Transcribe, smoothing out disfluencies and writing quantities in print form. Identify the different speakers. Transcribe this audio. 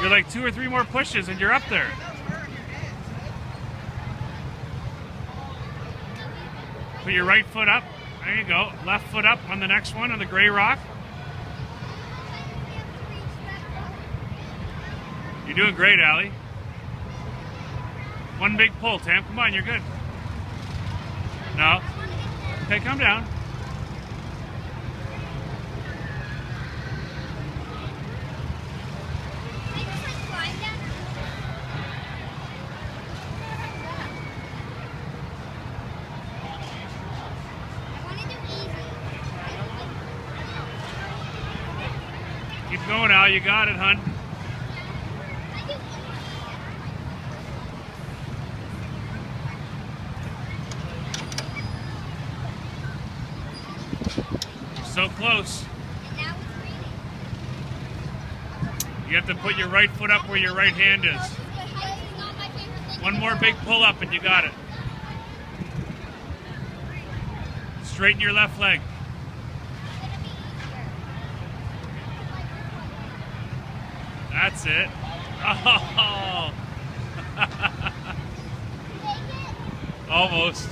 Speaker 1: You're like 2 or 3 more pushes and you're up there. Put your right foot up. There you go. Left foot up on the next one on the gray rock. You're doing great, Allie. One big pull, Tam. Come on, you're good. No. Okay, come down. Keep going, Al. You got it, hun. So close. You have to put your right foot up where your right hand is. One more big pull up and you got it. Straighten your left leg. That's it. Oh. Almost.